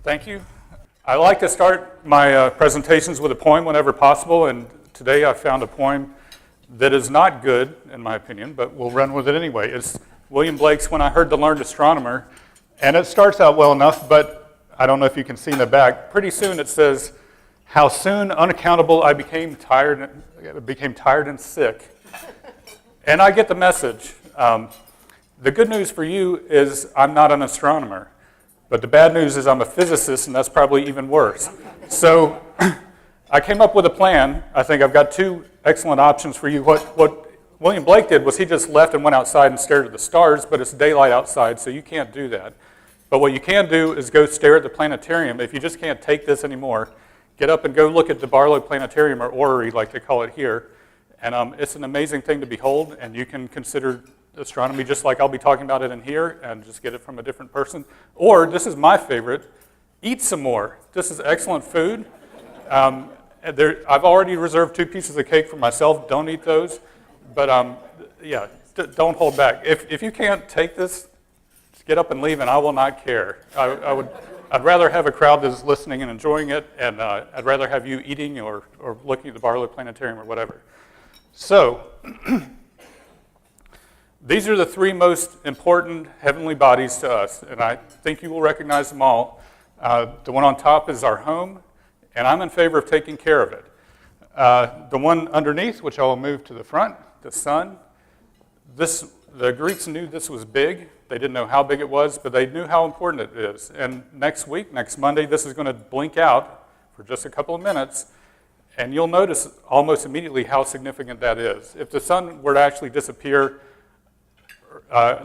Thank you. I like to start my presentations with a poem whenever possible, and today I found a poem that is not good, in my opinion, but we'll run with it anyway. It's William Blake's When I Heard the Learned Astronomer, and it starts out well enough, but I don't know if you can see in the back. Pretty soon it says, "How soon, unaccountable, I became tired and sick." And I get the message. The good news for you is I'm not an astronomer. But the bad news is I'm a physicist, and that's probably even worse. So I came up with a plan. I think I've got two excellent options for you. What William Blake did was he just left and went outside and stared at the stars, but it's daylight outside, so you can't do that. But what you can do is go stare at the planetarium. If you just can't take this anymore, get up and go look at the Barlow Planetarium, or orrery, like they call it here. And it's an amazing thing to behold, and you can consider astronomy just like I'll be talking about it in here and just get it from a different person. Or, this is my favorite, eat some more. This is excellent food. I've already reserved 2 pieces of cake for myself. Don't eat those. But yeah, don't hold back. If you can't take this, just get up and leave, and I will not care. I'd rather have a crowd that's listening and enjoying it, and I'd rather have you eating or looking at the Barlow Planetarium or whatever. So, these are the 3 most important heavenly bodies to us, and I think you will recognize them all. The one on top is our home, and I'm in favor of taking care of it. The one underneath, which I'll move to the front, the sun, the Greeks knew this was big. They didn't know how big it was, but they knew how important it is. And next week, next Monday, this is going to blink out for just a couple of minutes, and you'll notice almost immediately how significant that is. If the sun were to actually disappear,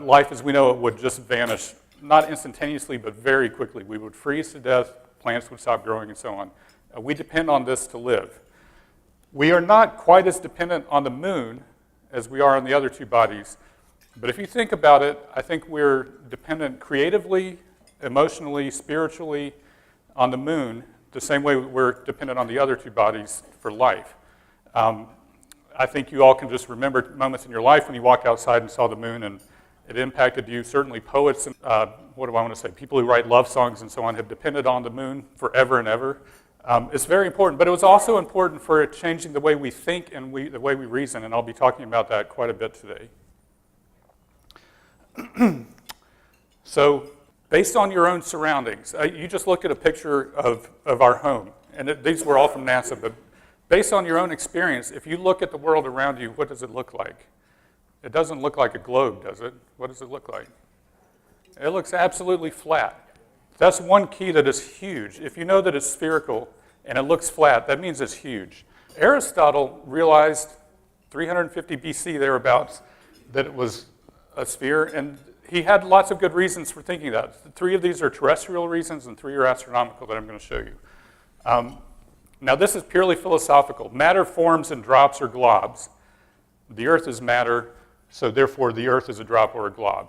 life as we know it would just vanish, not instantaneously, but very quickly. We would freeze to death, plants would stop growing, and so on. We depend on this to live. We are not quite as dependent on the moon as we are on the other 2 bodies, but if you think about it, I think we're dependent creatively, emotionally, spiritually on the moon, the same way we're dependent on the other 2 bodies for life. I think you all can just remember moments in your life when you walked outside and saw the moon and it impacted you. Certainly poets, and what do I want to say, people who write love songs and so on have depended on the moon forever and ever. It's very important, but it was also important for it changing the way we think and the way we reason, and I'll be talking about that quite a bit today. So, based on your own surroundings, you just looked at a picture of our home, and these were all from NASA, but based on your own experience, if you look at the world around you, what does it look like? It doesn't look like a globe, does it? What does it look like? It looks absolutely flat. That's one key that is huge. If you know that it's spherical and it looks flat, that means it's huge. Aristotle realized 350 BC, thereabouts, that it was a sphere, and he had lots of good reasons for thinking that. 3 of these are terrestrial reasons, and 3 are astronomical that I'm going to show you. Now, this is purely philosophical. Matter forms in drops or globs. The Earth is matter, so therefore the Earth is a drop or a glob.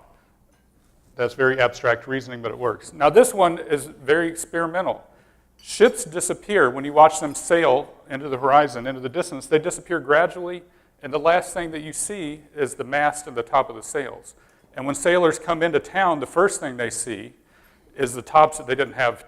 That's very abstract reasoning, but it works. Now, this one is very experimental. Ships disappear when you watch them sail into the horizon, into the distance. They disappear gradually, and the last thing that you see is the mast and the top of the sails. And when sailors come into town, the first thing they see is the tops. They didn't have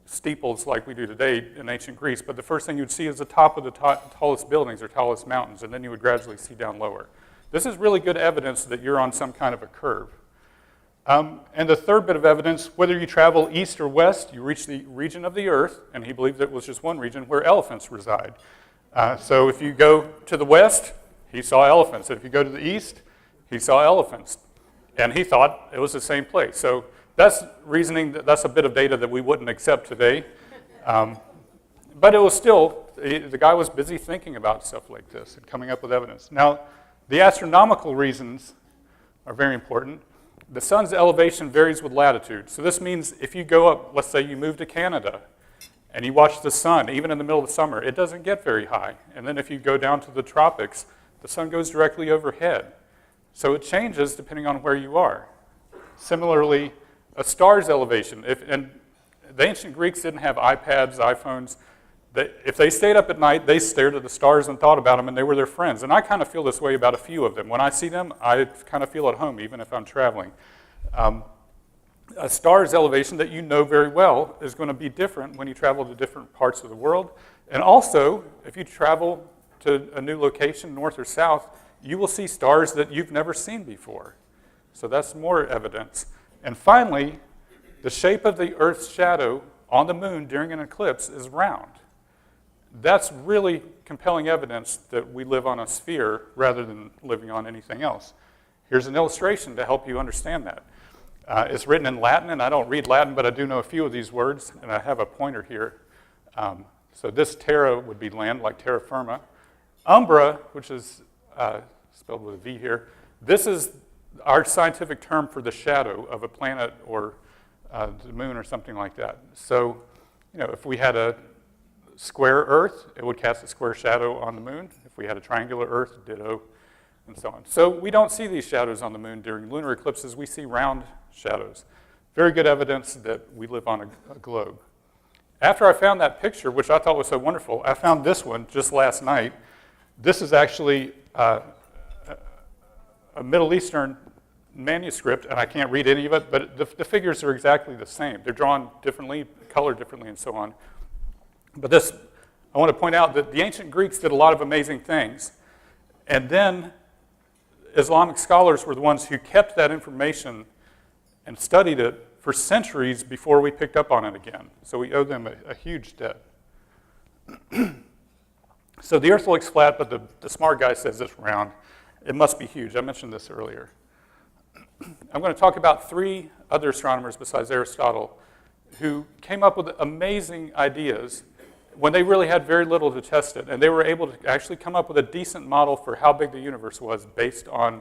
steeples like we do today in ancient Greece, but the first thing you'd see is the top of the tallest buildings or tallest mountains, and then you would gradually see down lower. This is really good evidence that you're on some kind of a curve. And the third bit of evidence, whether you travel east or west, you reach the region of the Earth, and he believed it was just one region, where elephants reside. So if you go to the west, he saw elephants. If you go to the east, he saw elephants. And he thought it was the same place. So that's reasoning, that's a bit of data that we wouldn't accept today. But it was still, the guy was busy thinking about stuff like this and coming up with evidence. Now, the astronomical reasons are very important. The sun's elevation varies with latitude. So this means if you go up, let's say you move to Canada, and you watch the sun, even in the middle of the summer, it doesn't get very high. And then if you go down to the tropics, the sun goes directly overhead. So it changes depending on where you are. Similarly, a star's elevation, and the ancient Greeks didn't have iPads, iPhones. If they stayed up at night, they stared at the stars and thought about them, and they were their friends. And I kind of feel this way about a few of them. When I see them, I kind of feel at home, even if I'm traveling. A star's elevation that you know very well is going to be different when you travel to different parts of the world. And also, if you travel to a new location, north or south, you will see stars that you've never seen before. So that's more evidence. And finally, the shape of the Earth's shadow on the moon during an eclipse is round. That's really compelling evidence that we live on a sphere rather than living on anything else. Here's an illustration to help you understand that. It's written in Latin, and I don't read Latin, but I do know a few of these words, and I have a pointer here. So this terra would be land, like terra firma. Umbra, which is spelled with a V here, this is our scientific term for the shadow of a planet or the moon or something like that. So, if we had a square Earth, it would cast a square shadow on the moon. If we had a triangular Earth, ditto, and so on. So we don't see these shadows on the moon during lunar eclipses. We see round shadows. Very good evidence that we live on a globe. After I found that picture, which I thought was so wonderful, I found this one just last night. This is actually a Middle Eastern manuscript, and I can't read any of it, but the figures are exactly the same. They're drawn differently, colored differently, and so on. But this, I want to point out that the ancient Greeks did a lot of amazing things, and then Islamic scholars were the ones who kept that information and studied it for centuries before we picked up on it again. So we owe them a huge debt. So the Earth looks flat, but the smart guy says it's round. It must be huge. I mentioned this earlier. I'm going to talk about three other astronomers besides Aristotle who came up with amazing ideas when they really had very little to test it. And they were able to actually come up with a decent model for how big the universe was based on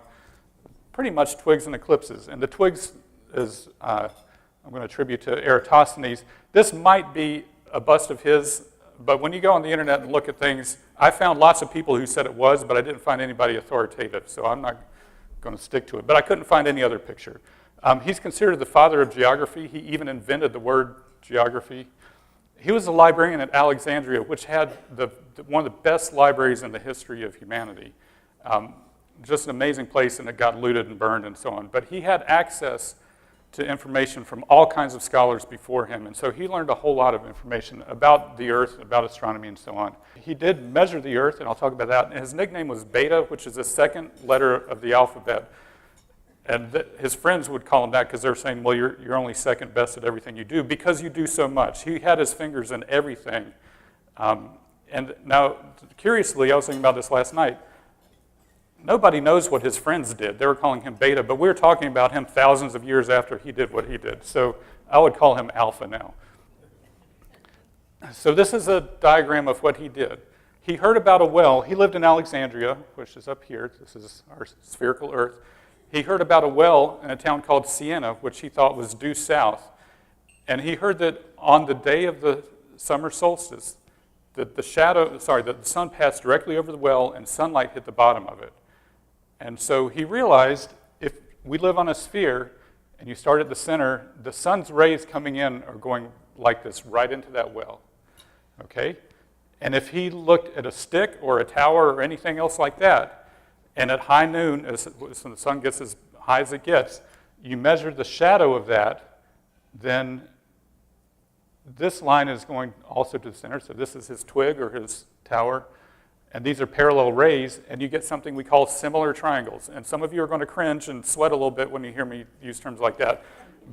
pretty much twigs and eclipses. And the twigs is, I'm going to attribute to Eratosthenes. This might be a bust of his, but when you go on the internet and look at things, I found lots of people who said it was, but I didn't find anybody authoritative, so I'm not going to stick to it. But I couldn't find any other picture. He's considered the father of geography. He even invented the word geography. He was a librarian at Alexandria, which had one of the best libraries in the history of humanity. Just an amazing place, and it got looted and burned and so on. But he had access to information from all kinds of scholars before him, and so he learned a whole lot of information about the Earth, about astronomy, and so on. He did measure the Earth, and I'll talk about that. And his nickname was Beta, which is the second letter of the alphabet. And his friends would call him that because they're saying, well, you're only second best at everything you do because you do so much. He had his fingers in everything. And now, curiously, I was thinking about this last night. Nobody knows what his friends did. They were calling him Beta, but we're talking about him thousands of years after he did what he did. So I would call him Alpha now. So this is a diagram of what he did. He heard about a well. He lived in Alexandria, which is up here. This is our spherical Earth. He heard about a well in a town called Siena, which he thought was due south. And he heard that on the day of the summer solstice, that the sun passed directly over the well and sunlight hit the bottom of it. And so he realized if we live on a sphere and you start at the center, the sun's rays coming in are going like this right into that well. Okay? And if he looked at a stick or a tower or anything else like that, and at high noon, as the sun gets as high as it gets, you measure the shadow of that, then this line is going also to the center. So this is his twig or his tower. And these are parallel rays, and you get something we call similar triangles. And some of you are going to cringe and sweat a little bit when you hear me use terms like that.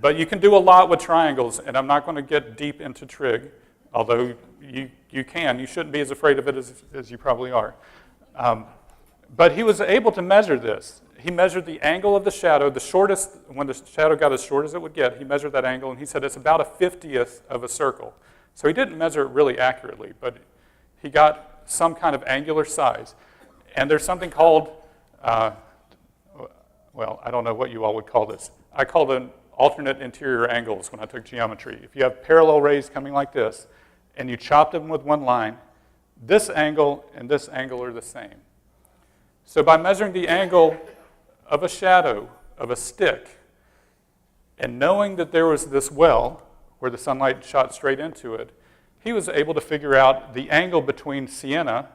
But you can do a lot with triangles, and I'm not going to get deep into trig, although you can. You shouldn't be as afraid of it as you probably are. But he was able to measure this. He measured the angle of the shadow, the shortest, when the shadow got as short as it would get, he measured that angle, and he said it's about a 50th of a circle. So he didn't measure it really accurately, but he got some kind of angular size. And there's something called, well, I don't know what you all would call this. I called them alternate interior angles when I took geometry. If you have parallel rays coming like this, and you chop them with one line, this angle and this angle are the same. So by measuring the angle of a shadow of a stick, and knowing that there was this well where the sunlight shot straight into it, he was able to figure out the angle between Siena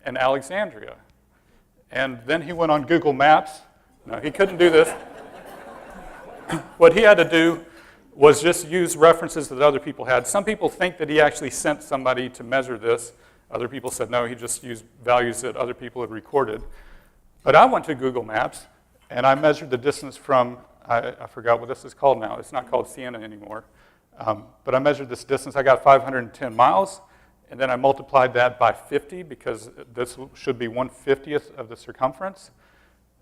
and Alexandria. And then he went on Google Maps. No, he couldn't do this. what he had to do was just use references that other people had. Some people think that he actually sent somebody to measure this. Other people said no, he just used values that other people had recorded. But I went to Google Maps, and I measured the distance from, I forgot what this is called now. It's not called Siena anymore. But I measured this distance. I got 510 miles, and then I multiplied that by 50 because this should be 1/50th of the circumference.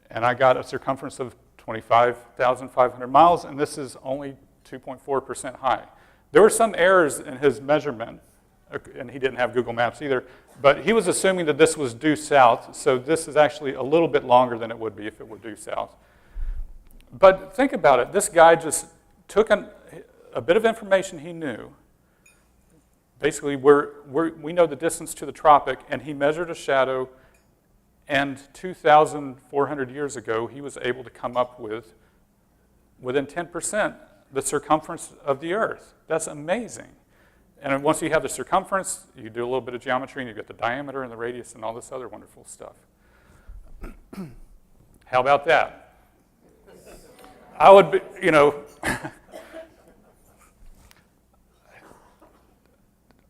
And I got a circumference of 25,500 miles, and this is only 2.4% high. There were some errors in his measurement, and he didn't have Google Maps either, but he was assuming that this was due south, so this is actually a little bit longer than it would be if it were due south. But think about it. This guy just took a bit of information he knew. Basically, we know the distance to the tropic, and he measured a shadow, and 2,400 years ago, he was able to come up with, within 10%, the circumference of the Earth. That's amazing. And once you have the circumference, you do a little bit of geometry, and you get the diameter and the radius and all this other wonderful stuff. How about that? I would be,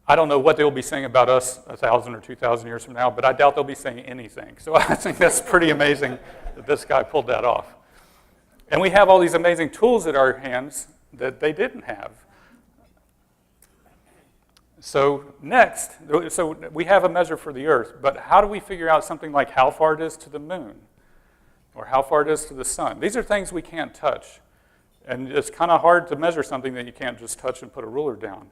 I don't know what they'll be saying about us 1,000 or 2,000 years from now, but I doubt they'll be saying anything. So I think that's pretty amazing that this guy pulled that off. And we have all these amazing tools at our hands that they didn't have. So next, we have a measure for the Earth, but how do we figure out something like how far it is to the moon or how far it is to the sun? These are things we can't touch. And it's kind of hard to measure something that you can't just touch and put a ruler down.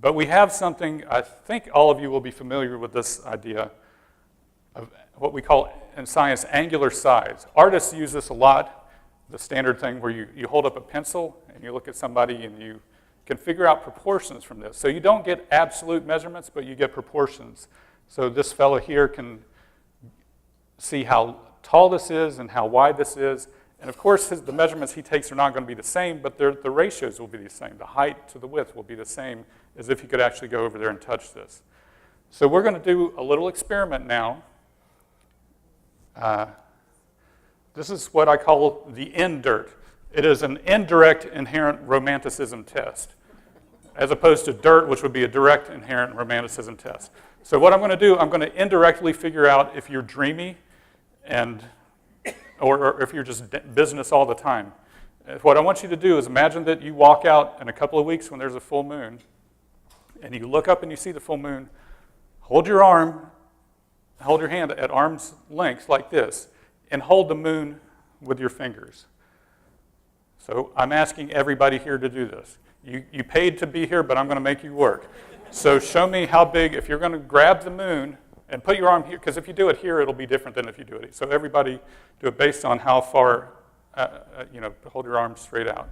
But we have something, I think all of you will be familiar with this idea of what we call in science angular size. Artists use this a lot. The standard thing where you hold up a pencil and you look at somebody and you can figure out proportions from this. So you don't get absolute measurements, but you get proportions. So this fellow here can see how tall this is and how wide this is. And of course, the measurements he takes are not going to be the same, but the ratios will be the same. The height to the width will be the same as if you could actually go over there and touch this. So we're going to do a little experiment now. This is what I call the INDIRT. It is an indirect inherent romanticism test, as opposed to DIRT, which would be a direct inherent romanticism test. So what I'm going to do, I'm going to indirectly figure out if you're dreamy or if you're just business all the time. What I want you to do is imagine that you walk out in a couple of weeks when there's a full moon, and you look up and you see the full moon. Hold your hand at arm's length like this, and hold the moon with your fingers. So I'm asking everybody here to do this. You paid to be here, but I'm going to make you work. So show me how big, if you're going to grab the moon and put your arm here, because if you do it here, it'll be different than if you do it. So everybody do it based on how far, hold your arm straight out.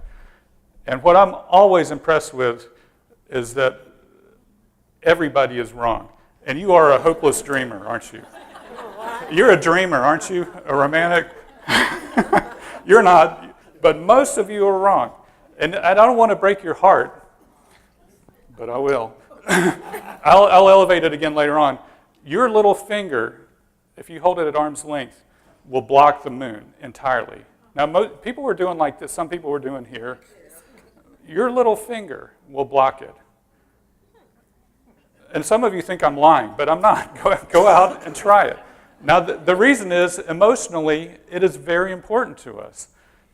And what I'm always impressed with is that everybody is wrong. And you are a hopeless dreamer, aren't you? You're a dreamer, aren't you? A romantic? You're not, but most of you are wrong. And I don't want to break your heart, but I will. I'll elevate it again later on. Your little finger, if you hold it at arm's length, will block the moon entirely. Now, people were doing like this. Some people were doing here. Your little finger will block it. And some of you think I'm lying, but I'm not. Go out and try it. Now, the reason is, emotionally, it is very important to us.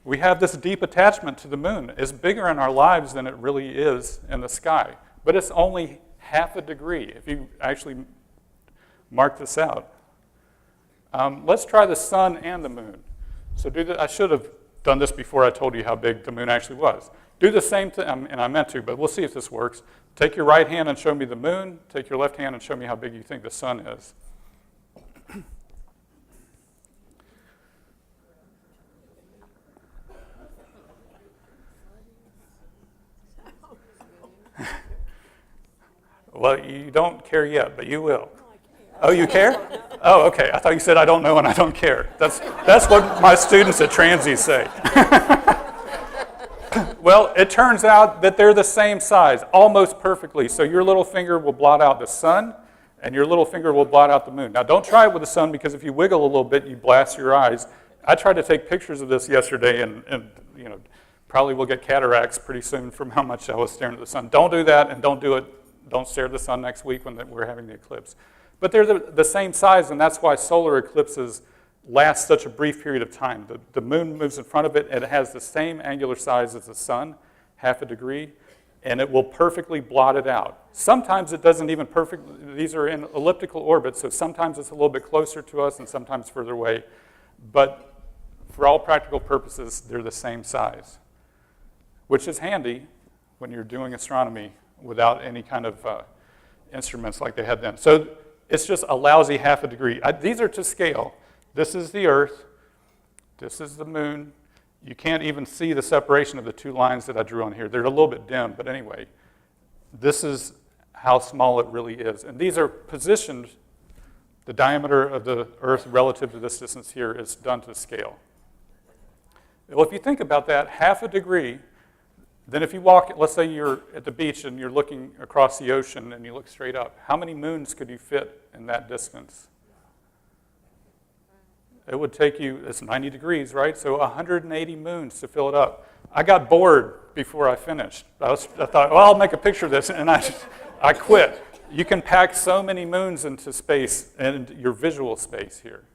We have this deep attachment to the moon. It's bigger in our lives than it really is in the sky. But it's only half a degree, if you actually mark this out. Let's try the sun and the moon. So I should have done this before I told you how big the moon actually was. Do the same thing, and I meant to, but we'll see if this works. Take your right hand and show me the moon. Take your left hand and show me how big you think the sun is. Well, you don't care yet, but you will. Oh, you care? Oh, okay. I thought you said I don't know and I don't care. That's what my students at Transy say. Well, it turns out that they're the same size, almost perfectly. So your little finger will blot out the sun, and your little finger will blot out the moon. Now, don't try it with the sun, because if you wiggle a little bit, you blast your eyes. I tried to take pictures of this yesterday, and Probably will get cataracts pretty soon from how much I was staring at the sun. Don't do that, and don't stare at the sun next week when we're having the eclipse. But they're the same size, and that's why solar eclipses last such a brief period of time. The moon moves in front of it, and it has the same angular size as the sun, half a degree, and it will perfectly blot it out. Sometimes it doesn't even perfectly. These are in elliptical orbits, so sometimes it's a little bit closer to us and sometimes further away. But for all practical purposes, they're the same size, which is handy when you're doing astronomy without any kind of instruments like they had then. So it's just a lousy half a degree. These are to scale. This is the Earth. This is the moon. You can't even see the separation of the two lines that I drew on here. They're a little bit dim, but anyway, this is how small it really is. And these are positioned, the diameter of the Earth relative to this distance here is done to scale. Well, if you think about that, half a degree, then if you walk, let's say you're at the beach and you're looking across the ocean and you look straight up, how many moons could you fit in that distance? It would take you, it's 90 degrees, right? So 180 moons to fill it up. I got bored before I finished. I thought, well, I'll make a picture of this, and I quit. You can pack so many moons into space and your visual space here.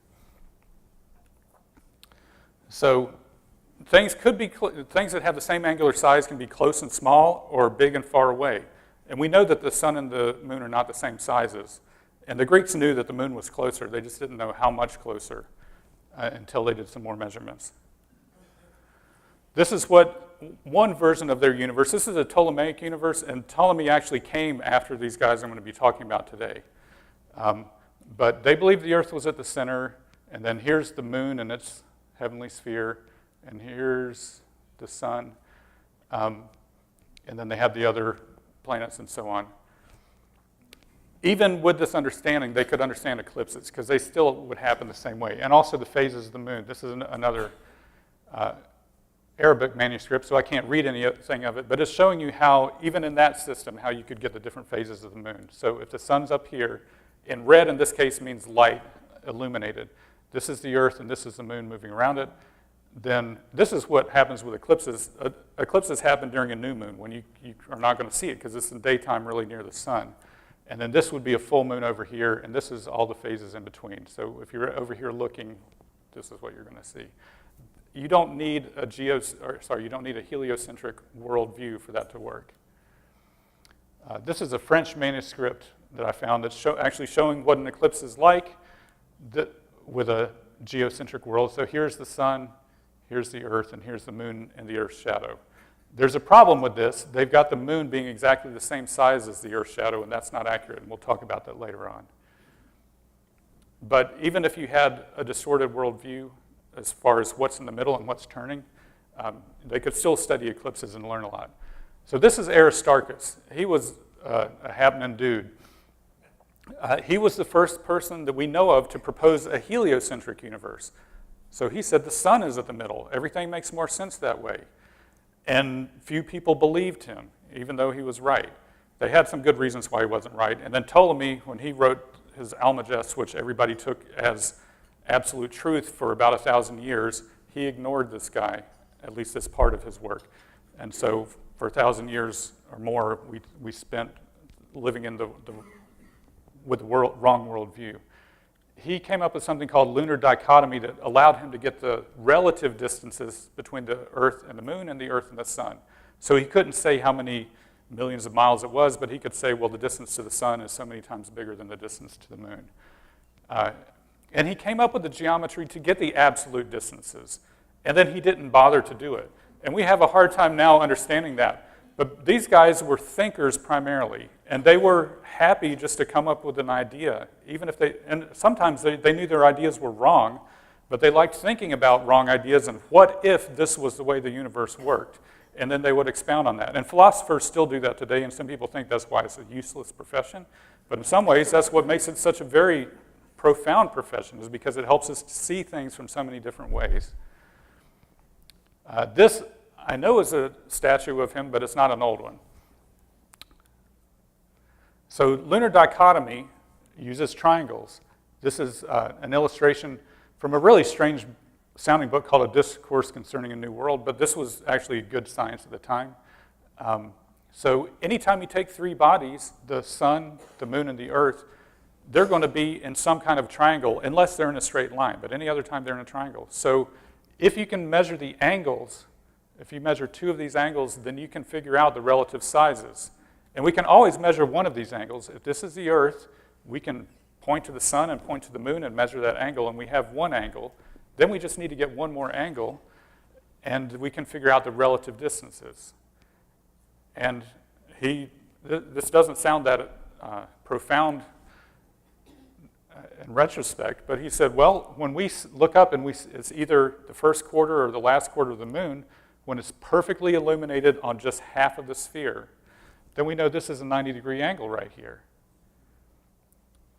So things that have the same angular size can be close and small or big and far away. And we know that the sun and the moon are not the same sizes. And the Greeks knew that the moon was closer. They just didn't know how much closer until they did some more measurements. This is one version of their universe. This is a Ptolemaic universe, and Ptolemy actually came after these guys I'm going to be talking about today. But they believed the Earth was at the center, and then here's the moon and its heavenly sphere, and here's the sun, and then they have the other planets and so on. Even with this understanding, they could understand eclipses because they still would happen the same way. And also the phases of the moon. This is another Arabic manuscript, so I can't read anything of it, but it's showing you how, even in that system, how you could get the different phases of the moon. So if the sun's up here, in red in this case means light, illuminated. This is the Earth and this is the moon moving around it. Then this is what happens with eclipses. Eclipses happen during a new moon when you are not going to see it because it's in daytime really near the sun. And then this would be a full moon over here, and this is all the phases in between. So if you're over here looking, this is what you're going to see. You don't need a heliocentric worldview for that to work. This is a French manuscript that I found that's actually showing what an eclipse is like with a geocentric world. So here's the sun, here's the Earth, and here's the moon and the Earth's shadow. There's a problem with this. They've got the moon being exactly the same size as the Earth's shadow, and that's not accurate, and we'll talk about that later on. But even if you had a distorted worldview as far as what's in the middle and what's turning, they could still study eclipses and learn a lot. So this is Aristarchus. He was a happening dude. He was the first person that we know of to propose a heliocentric universe. So he said the sun is at the middle. Everything makes more sense that way. And few people believed him, even though he was right. They had some good reasons why he wasn't right. And then Ptolemy, when he wrote his Almagest, which everybody took as absolute truth for about 1,000 years, he ignored this guy, at least this part of his work. And so for 1,000 years or more, we spent living in with the wrong worldview. He came up with something called Lunar Dichotomy that allowed him to get the relative distances between the Earth and the moon and the Earth and the sun. So he couldn't say how many millions of miles it was, but he could say, well, the distance to the sun is so many times bigger than the distance to the moon. And he came up with the geometry to get the absolute distances. And then he didn't bother to do it. And we have a hard time now understanding that. But these guys were thinkers primarily, and they were happy just to come up with an idea, even if and sometimes they knew their ideas were wrong, but they liked thinking about wrong ideas and what if this was the way the universe worked, and then they would expound on that. And philosophers still do that today, and some people think that's why it's a useless profession, but in some ways that's what makes it such a very profound profession, is because it helps us to see things from so many different ways. This I know is a statue of him, but it's not an old one. So Lunar Dichotomy uses triangles. This is an illustration from a really strange sounding book called A Discourse Concerning a New World, but this was actually good science at the time. So anytime you take three bodies, the sun, the moon, and the earth, they're going to be in some kind of triangle, unless they're in a straight line, but any other time they're in a triangle. So if you can measure the angles, if you measure two of these angles, then you can figure out the relative sizes. And we can always measure one of these angles. If this is the earth, we can point to the sun and point to the moon and measure that angle, and we have one angle. Then we just need to get one more angle, and we can figure out the relative distances. And this doesn't sound that profound in retrospect, but he said, well, when we look up and it's either the first quarter or the last quarter of the moon, when it's perfectly illuminated on just half of the sphere, then we know this is a 90-degree angle right here.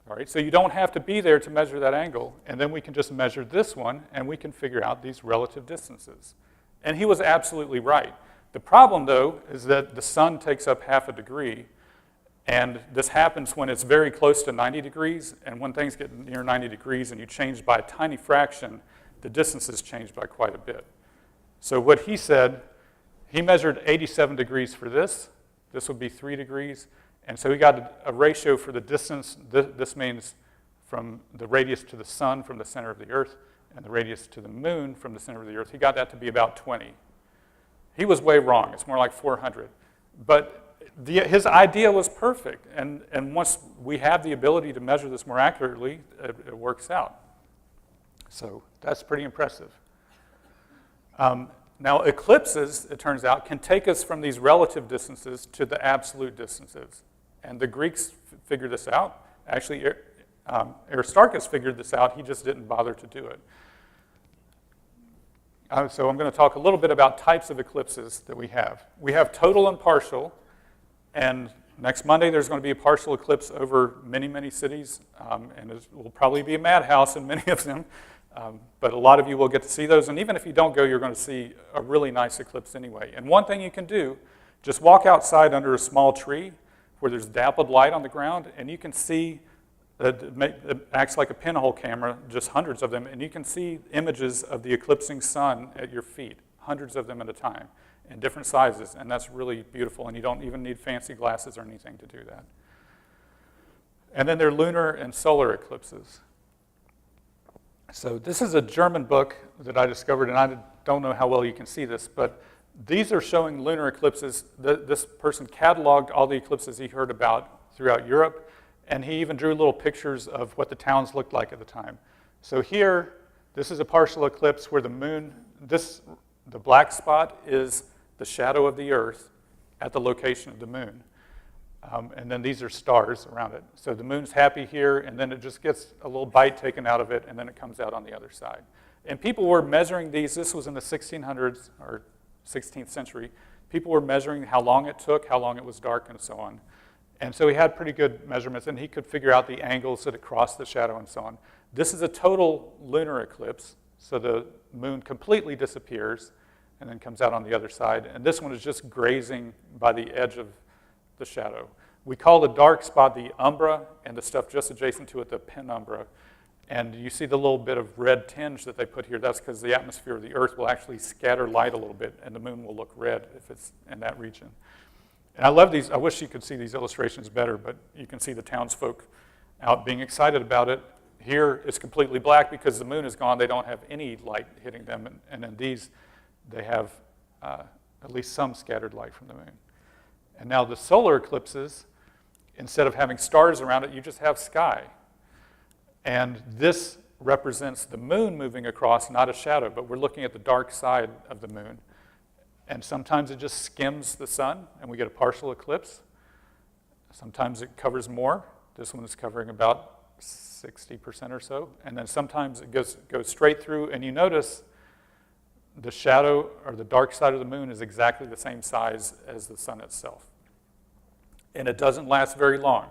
All right, so you don't have to be there to measure that angle, and then we can just measure this one, and we can figure out these relative distances. And he was absolutely right. The problem, though, is that the sun takes up half a degree, and this happens when it's very close to 90 degrees, and when things get near 90 degrees and you change by a tiny fraction, the distances change by quite a bit. So what he said, he measured 87 degrees for this. This would be 3 degrees. And so he got a ratio for the distance. This means from the radius to the sun from the center of the earth and the radius to the moon from the center of the earth. He got that to be about 20. He was way wrong. It's more like 400. But his idea was perfect. And once we have the ability to measure this more accurately, it works out. So that's pretty impressive. Now, eclipses, it turns out, can take us from these relative distances to the absolute distances. And the Greeks figured this out. Actually, Aristarchus figured this out. He just didn't bother to do it. So I'm going to talk a little bit about types of eclipses that we have. We have total and partial. And next Monday, there's going to be a partial eclipse over many, many cities. And it will probably be a madhouse in many of them. But a lot of you will get to see those. And even if you don't go, you're going to see a really nice eclipse anyway. And one thing you can do, just walk outside under a small tree where there's dappled light on the ground, and you can see, it acts like a pinhole camera, just hundreds of them, and you can see images of the eclipsing sun at your feet, hundreds of them at a time, in different sizes. And that's really beautiful, and you don't even need fancy glasses or anything to do that. And then there are lunar and solar eclipses. So this is a German book that I discovered, and I don't know how well you can see this, but these are showing lunar eclipses. This person cataloged all the eclipses he heard about throughout Europe, and he even drew little pictures of what the towns looked like at the time. So here, this is a partial eclipse where the moon, the black spot is the shadow of the Earth at the location of the moon. And then these are stars around it. So the moon's happy here, and then it just gets a little bite taken out of it, and then it comes out on the other side. And people were measuring these. This was in the 1600s or 16th century. People were measuring how long it took, how long it was dark, and so on. And so he had pretty good measurements, and he could figure out the angles that it crossed the shadow and so on. This is a total lunar eclipse, so the moon completely disappears and then comes out on the other side. And this one is just grazing by the edge of the shadow. We call the dark spot the umbra, and the stuff just adjacent to it the penumbra. And you see the little bit of red tinge that they put here. That's because the atmosphere of the Earth will actually scatter light a little bit, and the moon will look red if it's in that region. And I love these. I wish you could see these illustrations better, but you can see the townsfolk out being excited about it. Here, it's completely black because the moon is gone. They don't have any light hitting them. And in these, they have at least some scattered light from the moon. And now the solar eclipses, instead of having stars around it, you just have sky. And this represents the moon moving across, not a shadow, but we're looking at the dark side of the moon. And sometimes it just skims the sun, and we get a partial eclipse. Sometimes it covers more. This one is covering about 60% or so. And then sometimes it goes straight through, and you notice the shadow or the dark side of the moon is exactly the same size as the sun itself. And it doesn't last very long.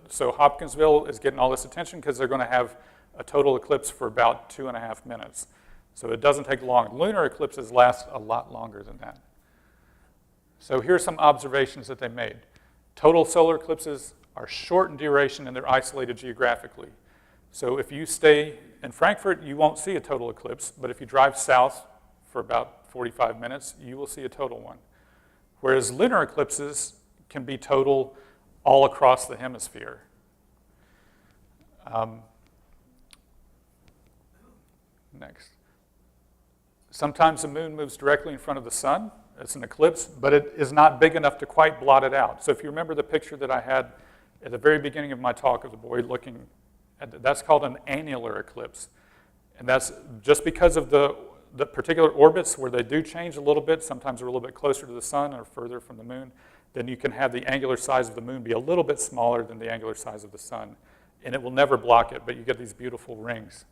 So Hopkinsville is getting all this attention because they're going to have a total eclipse for about 2.5 minutes. So it doesn't take long. Lunar eclipses last a lot longer than that. So here's some observations that they made. Total solar eclipses are short in duration and they're isolated geographically. So if you stay in Frankfurt, you won't see a total eclipse, but if you drive south for about 45 minutes, you will see a total one. Whereas lunar eclipses can be total all across the hemisphere. Next. Sometimes the moon moves directly in front of the sun. It's an eclipse, but it is not big enough to quite blot it out. So if you remember the picture that I had at the very beginning of my talk of the boy looking at that's called an annular eclipse. And that's just because of the particular orbits where they do change a little bit. Sometimes they're a little bit closer to the sun or further from the moon. Then you can have the angular size of the moon be a little bit smaller than the angular size of the sun. And it will never block it, but you get these beautiful rings.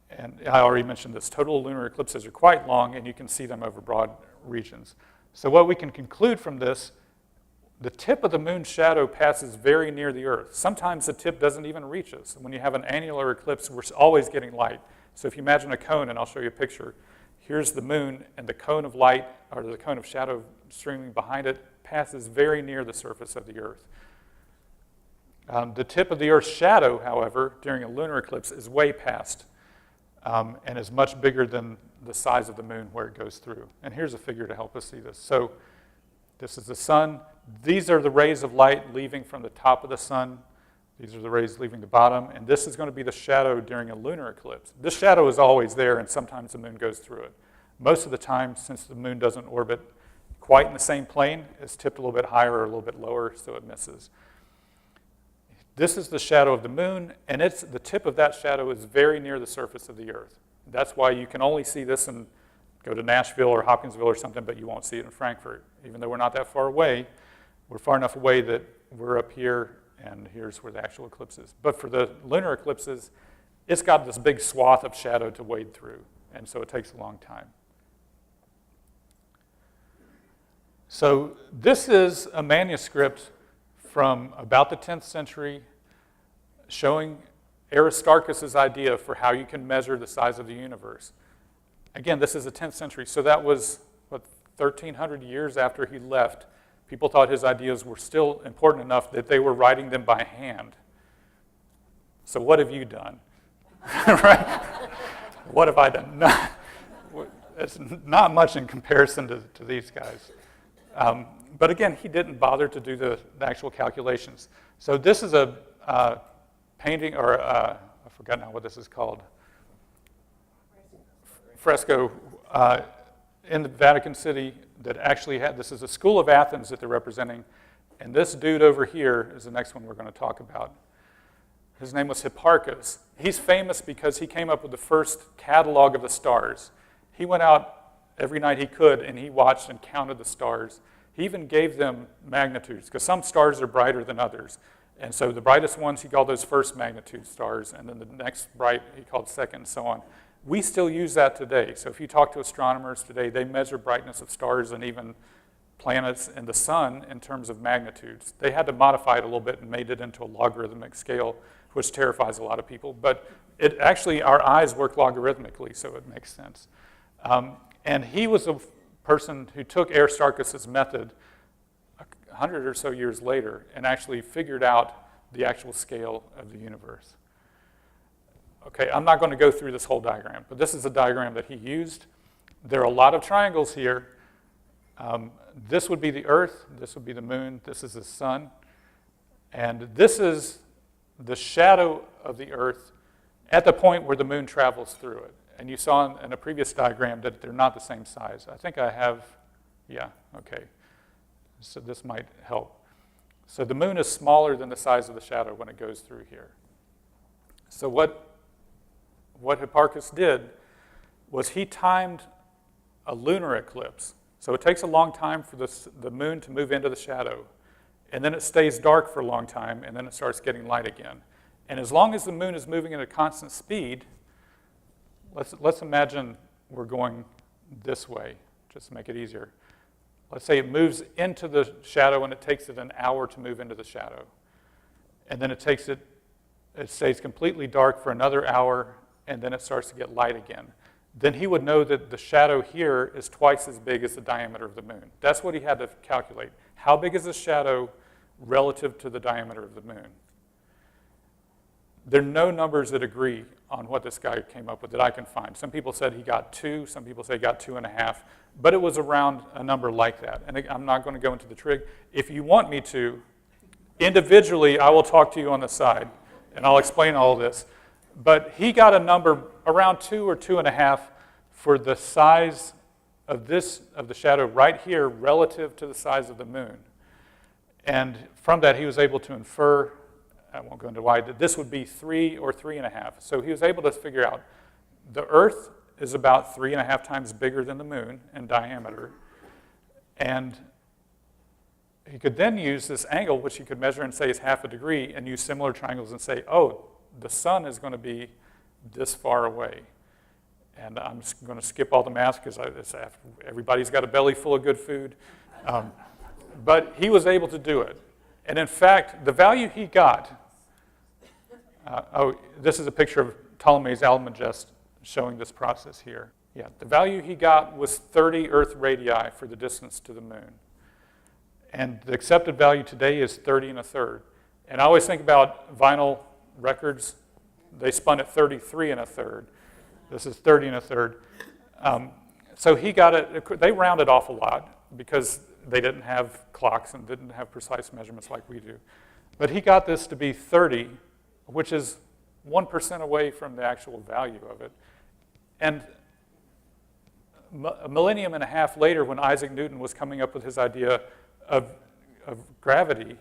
And I already mentioned this. Total lunar eclipses are quite long, and you can see them over broad regions. So what we can conclude from this, the tip of the moon's shadow passes very near the Earth. Sometimes the tip doesn't even reach us. When you have an annular eclipse, we're always getting light. So if you imagine a cone, and I'll show you a picture, here's the moon, and the cone of light, or the cone of shadow streaming behind it, passes very near the surface of the Earth. The tip of the Earth's shadow, however, during a lunar eclipse is way past and is much bigger than the size of the moon where it goes through. And here's a figure to help us see this. So this is the sun. These are the rays of light leaving from the top of the sun. These are the rays leaving the bottom. And this is going to be the shadow during a lunar eclipse. This shadow is always there, and sometimes the moon goes through it. Most of the time, since the moon doesn't orbit quite in the same plane, it's tipped a little bit higher or a little bit lower, so it misses. This is the shadow of the moon, and the tip of that shadow is very near the surface of the Earth. That's why you can only see this and go to Nashville or Hopkinsville or something, but you won't see it in Frankfurt. Even though we're not that far away, we're far enough away that we're up here, and here's where the actual eclipse is. But for the lunar eclipses, it's got this big swath of shadow to wade through, and so it takes a long time. So this is a manuscript from about the 10th century showing Aristarchus' idea for how you can measure the size of the universe. Again, this is the 10th century, so that was, 1,300 years after he left. People thought his ideas were still important enough that they were writing them by hand. So what have you done? Right? What have I done? It's not much in comparison to these guys. But again, he didn't bother to do the actual calculations. So this is a painting, or I forgot now what this is called. Fresco in the Vatican City that actually had, this is a school of Athens that they're representing. And this dude over here is the next one we're going to talk about. His name was Hipparchus. He's famous because he came up with the first catalog of the stars. He went out every night he could, and he watched and counted the stars. He even gave them magnitudes, because some stars are brighter than others. And so the brightest ones, he called those first magnitude stars, and then the next bright, he called second, and so on. We still use that today. So if you talk to astronomers today, they measure brightness of stars and even planets and the sun in terms of magnitudes. They had to modify it a little bit and made it into a logarithmic scale, which terrifies a lot of people. But it actually, our eyes work logarithmically, so it makes sense. And he was a person who took Aristarchus' method 100 or so years later and actually figured out the actual scale of the universe. Okay, I'm not going to go through this whole diagram, but this is a diagram that he used. There are a lot of triangles here. This would be the Earth, this would be the moon, this is the sun, and this is the shadow of the Earth at the point where the moon travels through it. And you saw in a previous diagram that they're not the same size. I think I have, yeah, okay. So this might help. So the moon is smaller than the size of the shadow when it goes through here. So what Hipparchus did was he timed a lunar eclipse. So it takes a long time for the moon to move into the shadow. And then it stays dark for a long time, and then it starts getting light again. And as long as the moon is moving at a constant speed, let's imagine we're going this way, just to make it easier. Let's say it moves into the shadow and it takes it an hour to move into the shadow. And then it stays completely dark for another hour, and then it starts to get light again. Then he would know that the shadow here is twice as big as the diameter of the moon. That's what he had to calculate. How big is the shadow relative to the diameter of the moon. There are no numbers that agree on what this guy came up with that I can find. Some people said he got 2, some people say he got 2.5, but it was around a number like that. And I'm not going to go into the trig. If you want me to, individually, I will talk to you on the side, and I'll explain all this. But he got a number around 2 or 2.5 for the size of the shadow right here relative to the size of the moon. And from that, he was able to infer, I won't go into why, that this would be 3 or 3.5. So he was able to figure out the Earth is about 3.5 times bigger than the moon in diameter. And he could then use this angle, which he could measure and say is 1/2 degree, and use similar triangles and say, oh, the sun is going to be this far away. And I'm just going to skip all the math because everybody's got a belly full of good food. But he was able to do it. And in fact, the value he got, this is a picture of Ptolemy's Almagest showing this process here. Yeah, the value he got was 30 Earth radii for the distance to the moon. And the accepted value today is 30 1/3. And I always think about vinyl records. They spun at 33 1/3. This is 30 1/3. So he got it. They rounded off a lot because they didn't have clocks and didn't have precise measurements like we do. But he got this to be 30, which is 1% away from the actual value of it. And a millennium and a half later, when Isaac Newton was coming up with his idea of gravity,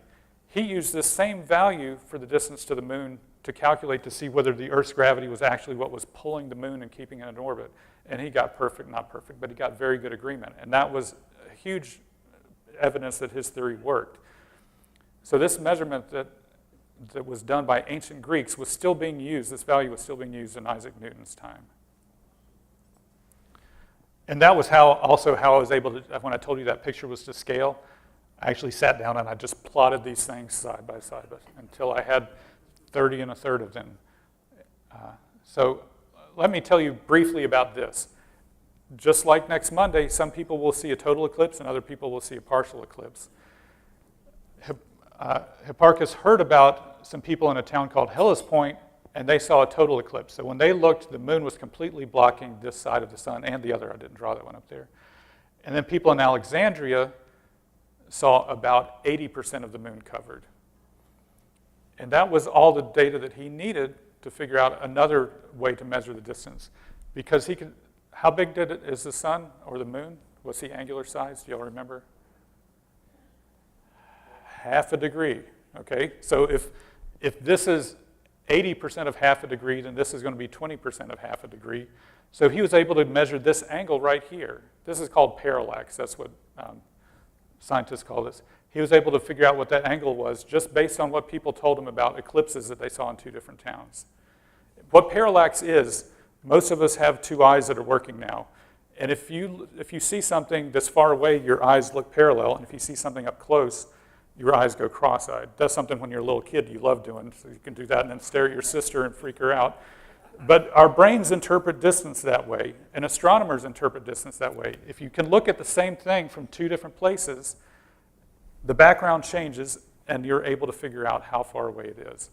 he used this same value for the distance to the moon to calculate to see whether the Earth's gravity was actually what was pulling the moon and keeping it in orbit. And he got perfect, not perfect, but he got very good agreement. And that was a huge evidence that his theory worked. So this measurement that was done by ancient Greeks was still being used, this value was still being used in Isaac Newton's time. And that was how I was able to, when I told you that picture was to scale, I actually sat down and I just plotted these things side by side until I had 30 1/3 of them. So let me tell you briefly about this. Just like next Monday, some people will see a total eclipse and other people will see a partial eclipse. Hipparchus heard about some people in a town called Hellespont, and they saw a total eclipse. So when they looked, the moon was completely blocking this side of the sun and the other. I didn't draw that one up there. And then people in Alexandria saw about 80% of the moon covered. And that was all the data that he needed to figure out another way to measure the distance. Because he could, how big is the sun or the moon? What's the angular size? Do y'all remember? 1/2 degree, okay? So if this is 80% of 1/2 degree, then this is going to be 20% of 1/2 degree. So he was able to measure this angle right here. This is called parallax. That's what scientists call this. He was able to figure out what that angle was just based on what people told him about eclipses that they saw in 2 different towns. What parallax is, most of us have 2 eyes that are working now. And if you see something that's far away, your eyes look parallel. And if you see something up close, your eyes go cross-eyed. That's something when you're a little kid you love doing. So you can do that and then stare at your sister and freak her out. But our brains interpret distance that way, and astronomers interpret distance that way. If you can look at the same thing from 2 different places, the background changes, and you're able to figure out how far away it is.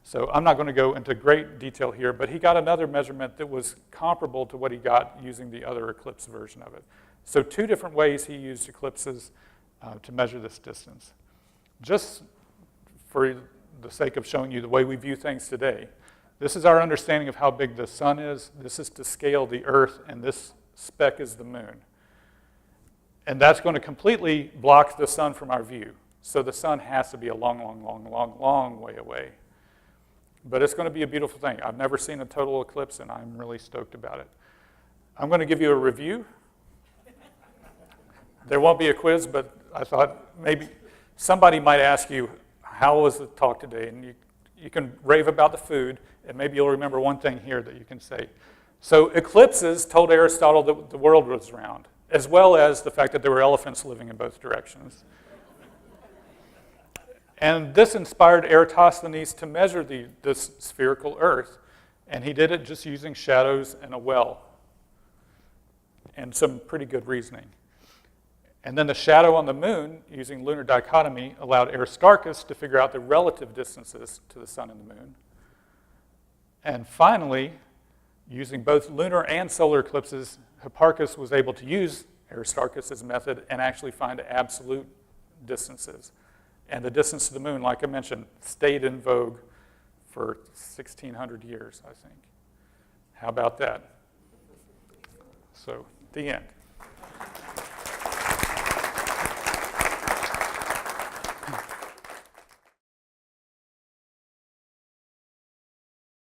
So I'm not going to go into great detail here, but he got another measurement that was comparable to what he got using the other eclipse version of it. So 2 different ways he used eclipses to measure this distance. Just for the sake of showing you the way we view things today, this is our understanding of how big the sun is. This is to scale the Earth, and this speck is the moon. And that's going to completely block the sun from our view. So the sun has to be a long, long, long, long, long way away. But it's going to be a beautiful thing. I've never seen a total eclipse, and I'm really stoked about it. I'm going to give you a review. There won't be a quiz, but I thought maybe somebody might ask you, how was the talk today? And you can rave about the food, and maybe you'll remember one thing here that you can say. So eclipses told Aristotle that the world was round, as well as the fact that there were elephants living in both directions. And this inspired Eratosthenes to measure this spherical Earth, and he did it just using shadows and a well, and some pretty good reasoning. And then the shadow on the moon, using lunar dichotomy, allowed Aristarchus to figure out the relative distances to the sun and the moon. And finally, using both lunar and solar eclipses, Hipparchus was able to use Aristarchus' method and actually find absolute distances. And the distance to the moon, like I mentioned, stayed in vogue for 1,600 years, I think. How about that? So, the end.